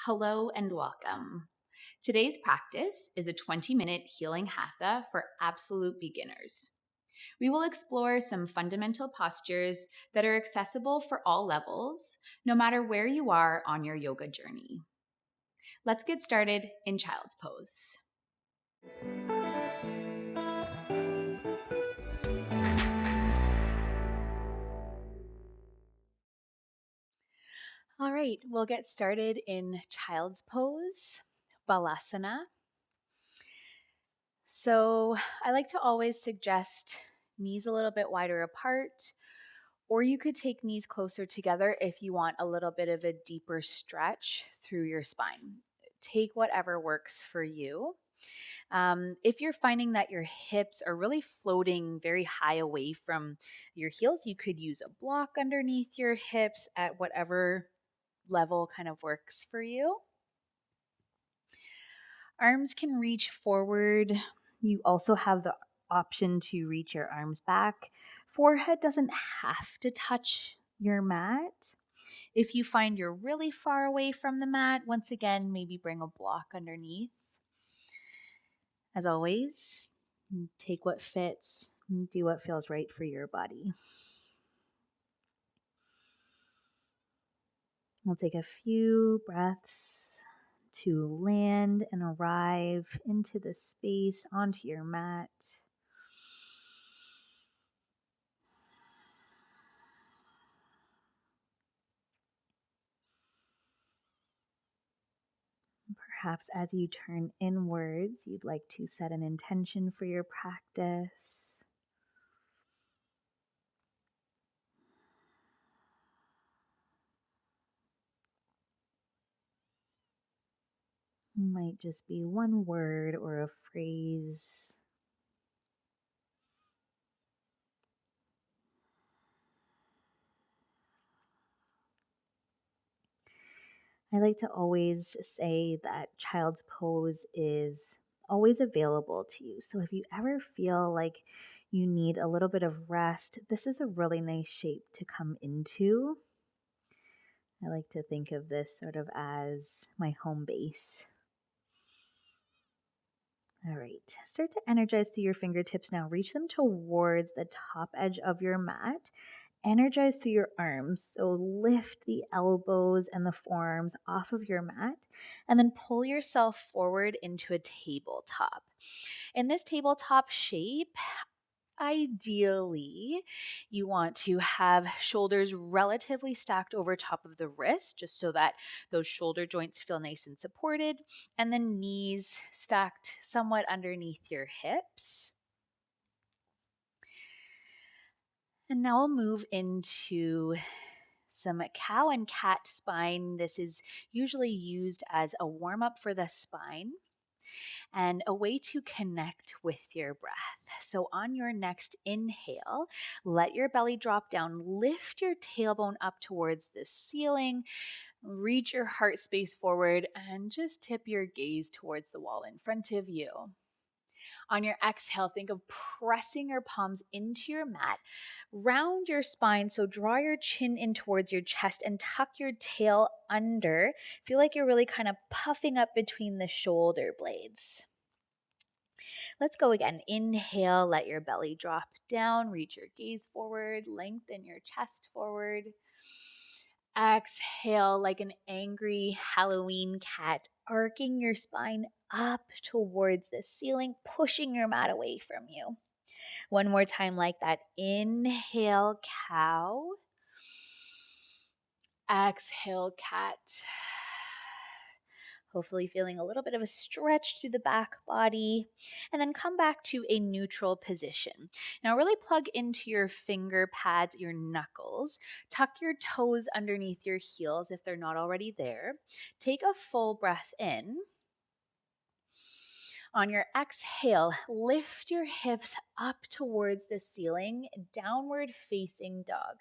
Hello and welcome. Today's practice is a 20-minute healing hatha for absolute beginners. We will explore some fundamental postures that are accessible for all levels, no matter where you are on your yoga journey. Let's get started in child's pose. All right, we'll get started in child's pose, Balasana. So I like to always suggest knees a little bit wider apart, or you could take knees closer together if you want a little bit of a deeper stretch through your spine. Take whatever works for you. If you're finding that your hips are really floating very high away from your heels, you could use a block underneath your hips at whatever level kind of works for you. Arms can reach forward. You also have the option to reach your arms back. Forehead doesn't have to touch your mat. If you find you're really far away from the mat, once again, maybe bring a block underneath. As always, take what fits, do what feels right for your body. We'll take a few breaths to land and arrive into the space onto your mat. Perhaps as you turn inwards, you'd like to set an intention for your practice. It might just be one word or a phrase. I like to always say that child's pose is always available to you. So if you ever feel like you need a little bit of rest, this is a really nice shape to come into. I like to think of this sort of as my home base. All right, start to energize through your fingertips now. Reach them towards the top edge of your mat. Energize through your arms. So lift the elbows and the forearms off of your mat and then pull yourself forward into a tabletop. In this tabletop shape, ideally, you want to have shoulders relatively stacked over top of the wrist, just so that those shoulder joints feel nice and supported, and then knees stacked somewhat underneath your hips. And now we'll move into some cow and cat spine. This is usually used as a warm-up for the spine and a way to connect with your breath. So on your next inhale, let your belly drop down, lift your tailbone up towards the ceiling, reach your heart space forward, and just tip your gaze towards the wall in front of you. On your exhale, think of pressing your palms into your mat. Round your spine, so draw your chin in towards your chest and tuck your tail under. Feel like you're really kind of puffing up between the shoulder blades. Let's go again. Inhale, let your belly drop down, reach your gaze forward, lengthen your chest forward. Exhale like an angry Halloween cat, arcing your spine up towards the ceiling, pushing your mat away from you. One more time like that. Inhale, cow. Exhale, cat. Hopefully feeling a little bit of a stretch through the back body, and then come back to a neutral position. Now really plug into your finger pads, your knuckles. Tuck your toes underneath your heels if they're not already there. Take a full breath in. On your exhale, lift your hips up towards the ceiling, downward facing dog.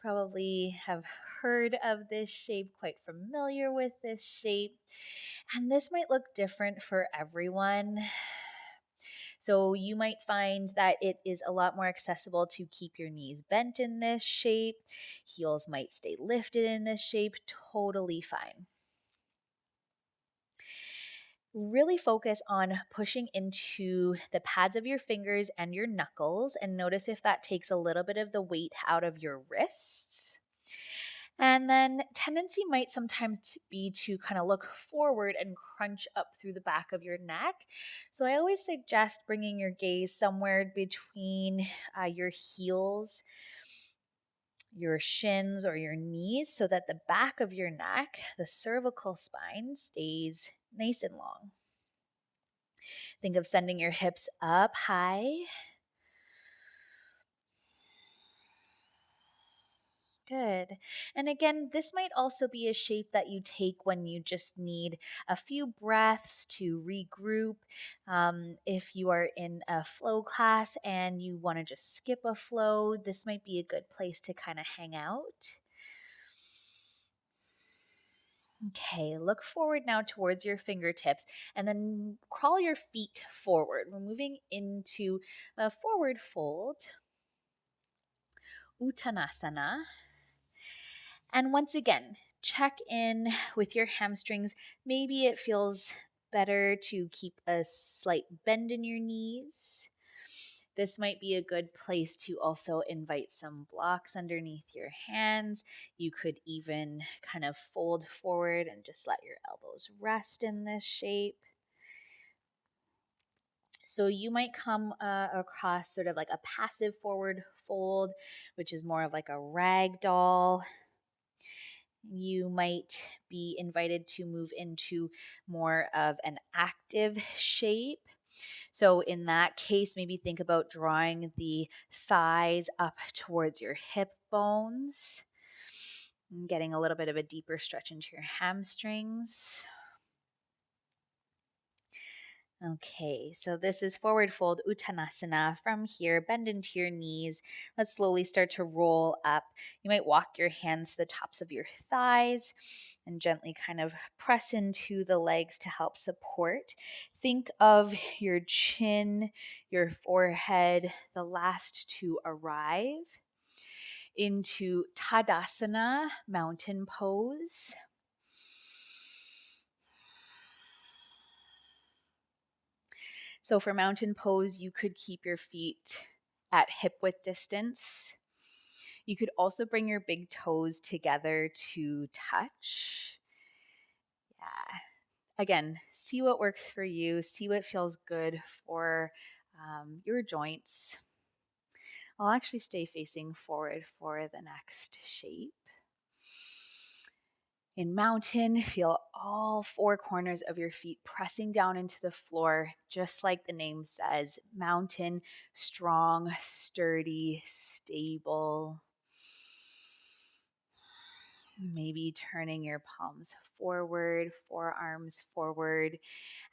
Probably have heard of this shape, quite familiar with this shape. And this might look different for everyone. So you might find that it is a lot more accessible to keep your knees bent in this shape. Heels might stay lifted in this shape, totally fine. Really focus on pushing into the pads of your fingers and your knuckles, and notice if that takes a little bit of the weight out of your wrists. And then tendency might sometimes be to kind of look forward and crunch up through the back of your neck. So I always suggest bringing your gaze somewhere between your heels, your shins, or your knees, so that the back of your neck, the cervical spine, stays nice and long. Think of sending your hips up high. Good. And again, this might also be a shape that you take when you just need a few breaths to regroup. If you are in a flow class and you want to just skip a flow, this might be a good place to kind of hang out. Okay, look forward now towards your fingertips and then crawl your feet forward. We're moving into a forward fold, Uttanasana. And once again, check in with your hamstrings. Maybe it feels better to keep a slight bend in your knees. This might be a good place to also invite some blocks underneath your hands. You could even kind of fold forward and just let your elbows rest in this shape. So you might come across sort of like a passive forward fold, which is more of like a rag doll. You might be invited to move into more of an active shape. So in that case, maybe think about drawing the thighs up towards your hip bones, and getting a little bit of a deeper stretch into your hamstrings. Okay, so this is forward fold Uttanasana. From here, bend into your knees. Let's slowly start to roll up. You might walk your hands to the tops of your thighs and gently kind of press into the legs to help support. Think of your chin, your forehead, the last to arrive into Tadasana, mountain pose. So for mountain pose, you could keep your feet at hip width distance. You could also bring your big toes together to touch. Yeah. Again, see what works for you, see what feels good for your joints. I'll actually stay facing forward for the next shape. In mountain, feel all four corners of your feet pressing down into the floor, just like the name says. Mountain, strong, sturdy, stable. Maybe turning your palms forward, forearms forward,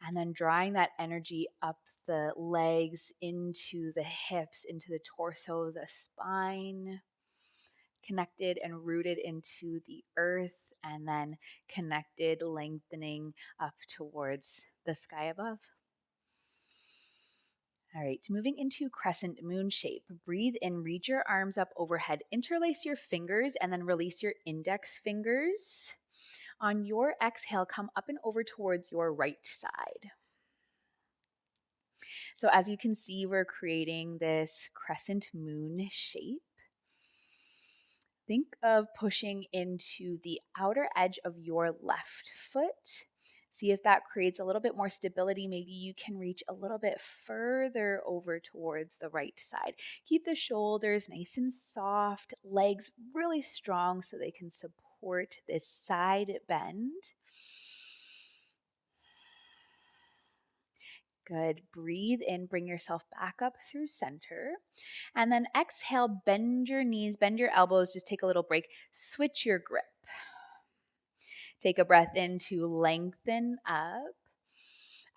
and then drawing that energy up the legs into the hips, into the torso, the spine, connected and rooted into the earth, and then connected, lengthening up towards the sky above. All right, moving into crescent moon shape. Breathe in, reach your arms up overhead, interlace your fingers, and then release your index fingers. On your exhale, come up and over towards your right side. So as you can see, we're creating this crescent moon shape. Think of pushing into the outer edge of your left foot. See if that creates a little bit more stability. Maybe you can reach a little bit further over towards the right side. Keep the shoulders nice and soft, legs really strong so they can support this side bend. Good. Breathe in, bring yourself back up through center. And then exhale, bend your knees, bend your elbows, just take a little break. Switch your grip. Take a breath in to lengthen up.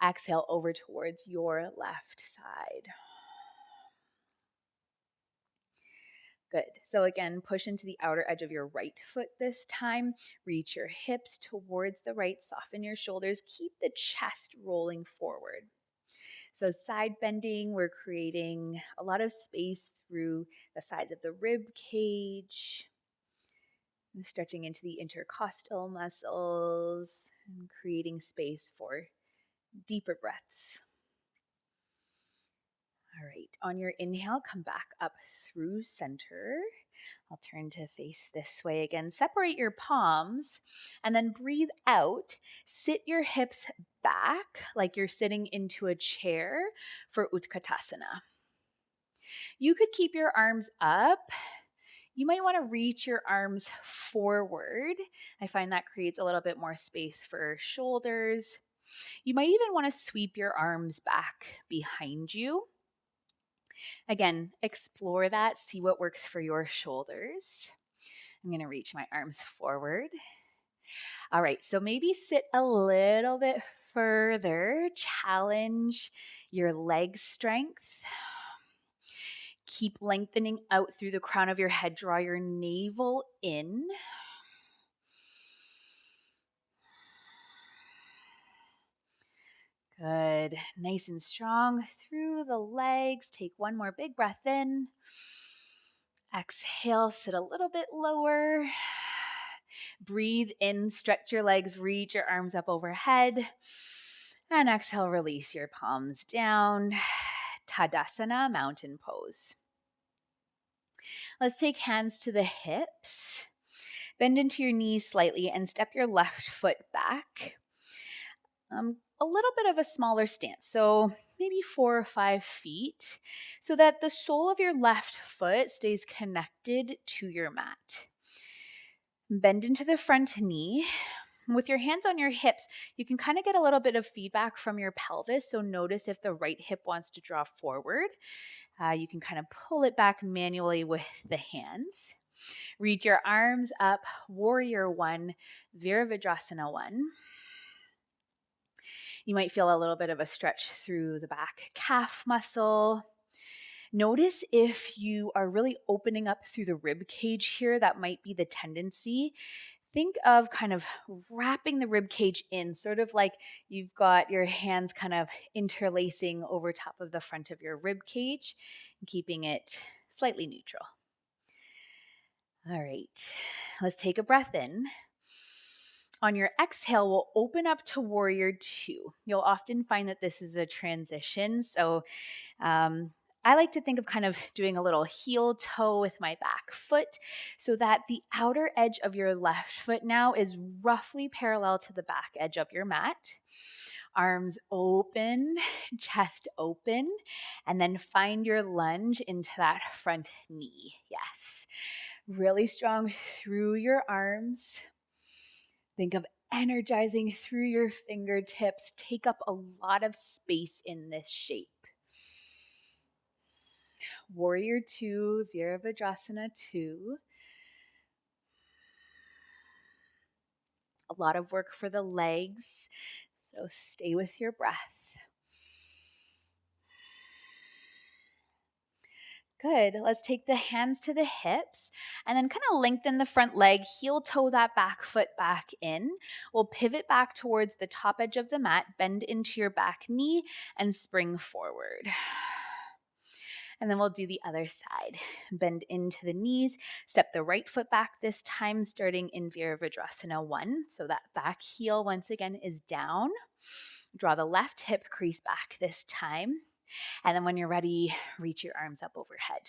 Exhale over towards your left side. Good. So again, push into the outer edge of your right foot this time. Reach your hips towards the right. Soften your shoulders. Keep the chest rolling forward. So side bending, we're creating a lot of space through the sides of the rib cage, and stretching into the intercostal muscles and creating space for Deeper breaths. All right, on your inhale, come back up through center. I'll turn to face this way again. Separate your palms and then breathe out. Sit your hips back like you're sitting into a chair for Utkatasana. You could keep your arms up. You might want to reach your arms forward. I find that creates a little bit more space for shoulders. You might even want to sweep your arms back behind you. Again, explore that, see what works for your shoulders. I'm going to reach my arms forward. All right, so maybe sit a little bit further. Challenge your leg strength. Keep lengthening out through the crown of your head. Draw your navel in. Good. Nice and strong through the legs. Take one more big breath in. Exhale, sit a little bit lower. Breathe in, stretch your legs, reach your arms up overhead. And exhale, release your palms down. Tadasana, mountain pose. Let's take hands to the hips. Bend into your knees slightly and step your left foot back. A little bit of a smaller stance, so maybe 4 or 5 feet, so that the sole of your left foot stays connected to your mat. Bend into the front knee. With your hands on your hips, you can kind of get a little bit of feedback from your pelvis, so notice if the right hip wants to draw forward. You can kind of pull it back manually with the hands. Reach your arms up, Warrior 1, Virabhadrasana 1. You might feel a little bit of a stretch through the back calf muscle. Notice if you are really opening up through the rib cage here. That might be the tendency. Think of kind of wrapping the rib cage in, sort of like you've got your hands kind of interlacing over top of the front of your rib cage, and keeping it slightly neutral. All right, let's take a breath in. On your exhale, we'll open up to Warrior 2. You'll often find that this is a transition. So I like to think of kind of doing a little heel toe with my back foot so that the outer edge of your left foot now is roughly parallel to the back edge of your mat. Arms open, chest open, and then find your lunge into that front knee. Yes. Really strong through your arms. Think of energizing through your fingertips. Take up a lot of space in this shape. Warrior 2, Virabhadrasana 2. A lot of work for the legs, so stay with your breath. Good. Let's take the hands to the hips and then kind of lengthen the front leg, heel toe that back foot back in. We'll pivot back towards the top edge of the mat, bend into your back knee, and spring forward. And then we'll do the other side. Bend into the knees, step the right foot back this time, starting in Virabhadrasana 1. So that back heel once again is down. Draw the left hip crease back this time. And then when you're ready, reach your arms up overhead.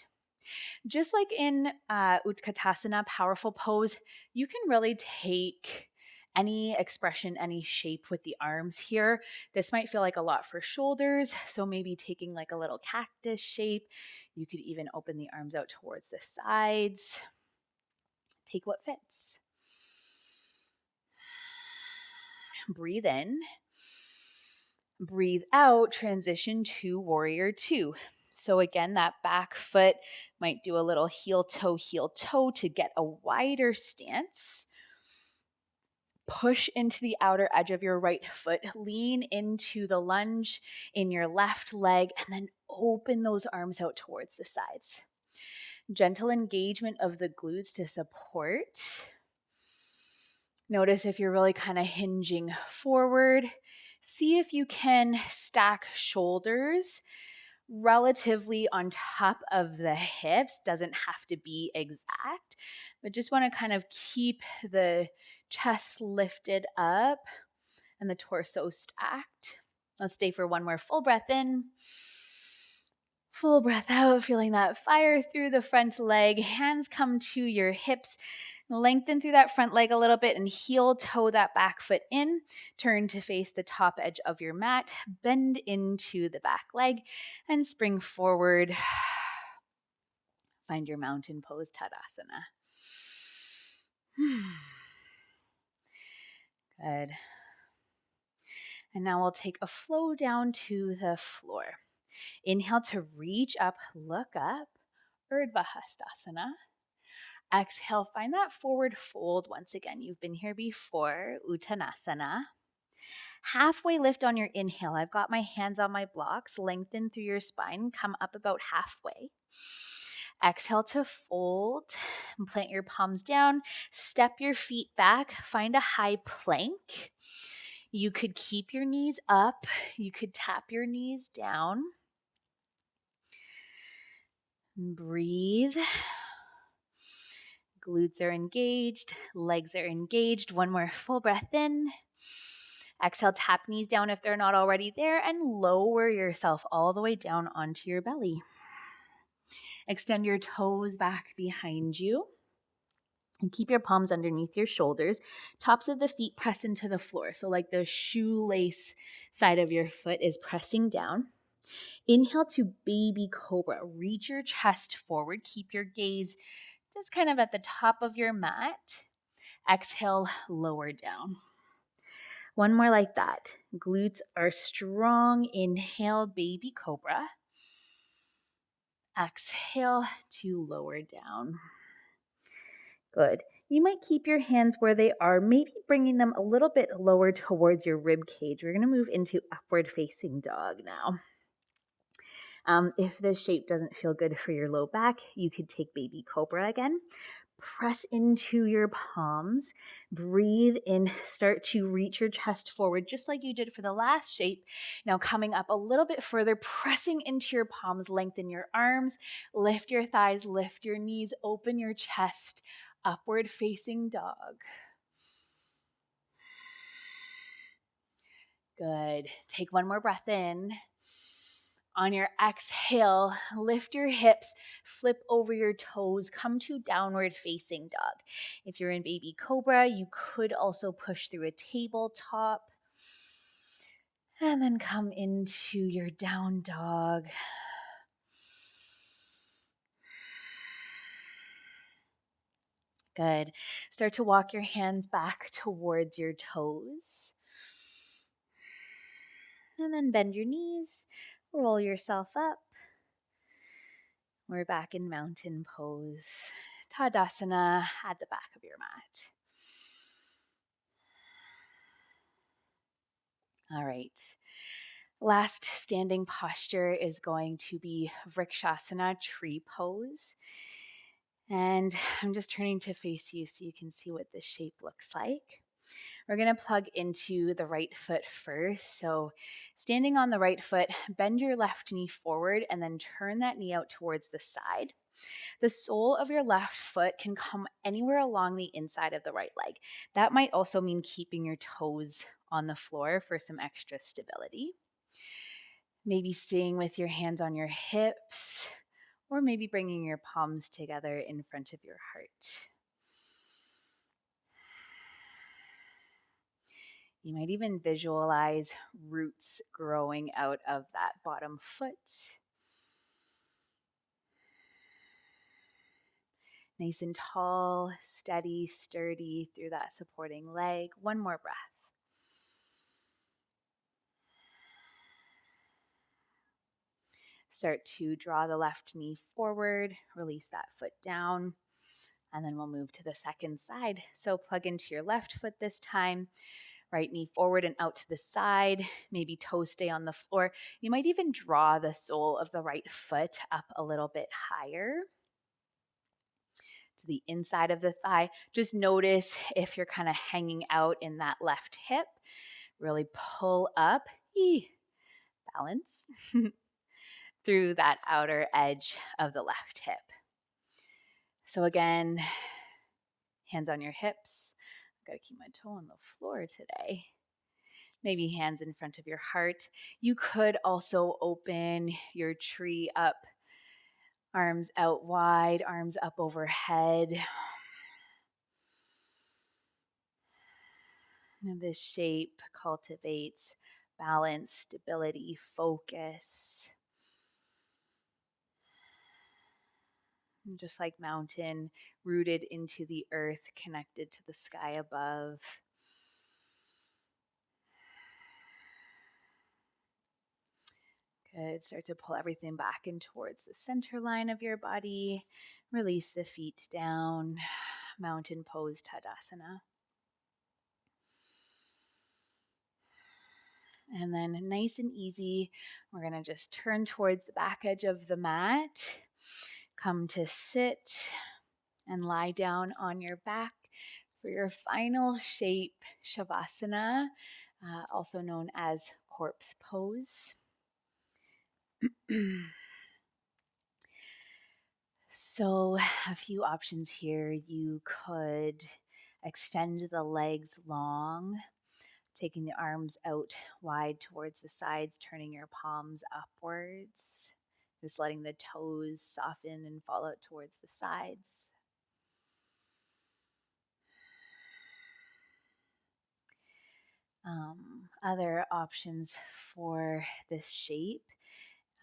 Just like in Utkatasana, powerful pose, you can really take any expression, any shape with the arms here. This might feel like a lot for shoulders, so maybe taking like a little cactus shape. You could even open the arms out towards the sides. Take what fits. Breathe in. Breathe out, transition to Warrior 2. So again, that back foot might do a little heel toe to get a wider stance. Push into the outer edge of your right foot. Lean into the lunge in your left leg and then open those arms out towards the sides. Gentle engagement of the glutes to support. Notice if you're really kind of hinging forward. See if you can stack shoulders relatively on top of the hips. Doesn't have to be exact, but just want to kind of keep the chest lifted up and the torso stacked. Let's stay for one more full breath in. Full breath out, feeling that fire through the front leg. Hands come to your hips. Lengthen through that front leg a little bit and heel toe that back foot in. Turn to face the top edge of your mat. Bend into the back leg and spring forward. Find your mountain pose, Tadasana. Good. And now we'll take a flow down to the floor. Inhale to reach up, look up, Urdhva Hastasana. Exhale, find that forward fold. Once again, you've been here before, Uttanasana. Halfway lift on your inhale. I've got my hands on my blocks. Lengthen through your spine. Come up about halfway. Exhale to fold and plant your palms down. Step your feet back. Find a high plank. You could keep your knees up. You could tap your knees down. Breathe. Glutes are engaged. Legs are engaged. One more full breath in. Exhale, tap knees down if they're not already there, and lower yourself all the way down onto your belly. Extend your toes back behind you. And keep your palms underneath your shoulders. Tops of the feet press into the floor. So like the shoelace side of your foot is pressing down. Inhale to baby cobra. Reach your chest forward. Keep your gaze just kind of at the top of your mat. Exhale, lower down. One more like that. Glutes are strong. Inhale, baby cobra. Exhale to lower down. Good. You might keep your hands where they are, maybe bringing them a little bit lower towards your rib cage. We're going to move into upward facing dog now. If this shape doesn't feel good for your low back, you could take baby cobra again. Press into your palms. Breathe in. Start to reach your chest forward, just like you did for the last shape. Now coming up a little bit further, pressing into your palms. Lengthen your arms. Lift your thighs. Lift your knees. Open your chest. Upward facing dog. Good. Take one more breath in. On your exhale, lift your hips, flip over your toes, come to downward facing dog. If you're in baby cobra, you could also push through a tabletop. And then come into your down dog. Good. Start to walk your hands back towards your toes. And then bend your knees, roll yourself up. We're back in mountain pose. Tadasana at the back of your mat. All right. Last standing posture is going to be Vrikshasana, tree pose. And I'm just turning to face you so you can see what this shape looks like. We're going to plug into the right foot first. So standing on the right foot, bend your left knee forward and then turn that knee out towards the side. The sole of your left foot can come anywhere along the inside of the right leg. That might also mean keeping your toes on the floor for some extra stability. Maybe staying with your hands on your hips, or maybe bringing your palms together in front of your heart. You might even visualize roots growing out of that bottom foot. Nice and tall, steady, sturdy through that supporting leg. One more breath. Start to draw the left knee forward, release that foot down, and then we'll move to the second side. So plug into your left foot this time. Right knee forward and out to the side, maybe toes stay on the floor. You might even draw the sole of the right foot up a little bit higher to the inside of the thigh. Just notice if you're kind of hanging out in that left hip. Really pull up, balance, through that outer edge of the left hip. So again, hands on your hips. I've got to keep my toe on the floor today. maybe hands in front of your heart. You could also open your tree up, arms out wide, arms up overhead. And this shape cultivates balance, stability, focus. And just like mountain, rooted into the earth, connected to the sky above. Good. Start to pull everything back in towards the center line of your body. Release the feet down. Mountain pose, Tadasana. And then nice and easy, we're going to just turn towards the back edge of the mat. Come to sit and lie down on your back for your final shape, Shavasana, also known as corpse pose. So a few options here. You could extend the legs long, taking the arms out wide towards the sides, turning your palms upwards, just letting the toes soften and fall out towards the sides. Other options for this shape.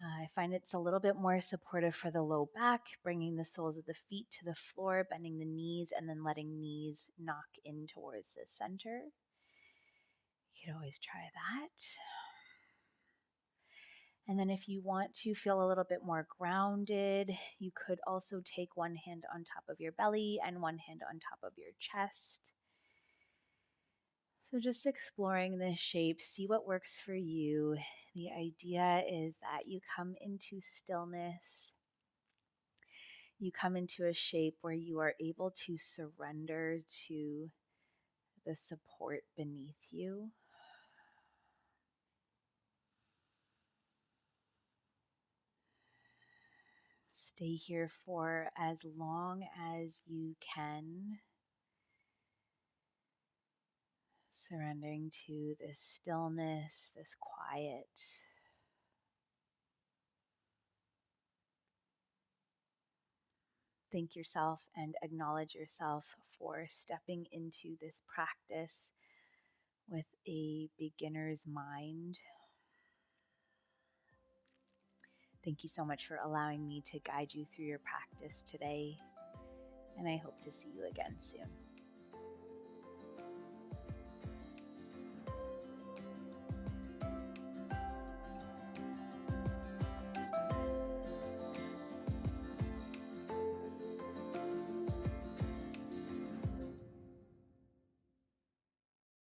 I find it's a little bit more supportive for the low back, bringing the soles of the feet to the floor, bending the knees, and then letting knees knock in towards the center. You could always try that. And then if you want to feel a little bit more grounded, you could also take one hand on top of your belly and one hand on top of your chest. So just exploring this shape, see what works for you. The idea is that you come into stillness. You come into a shape where you are able to surrender to the support beneath you. Stay here for as long as you can. Surrendering to this stillness, this quiet. Thank yourself and acknowledge yourself for stepping into this practice with a beginner's mind. Thank you so much for allowing me to guide you through your practice today, and I hope to see you again soon.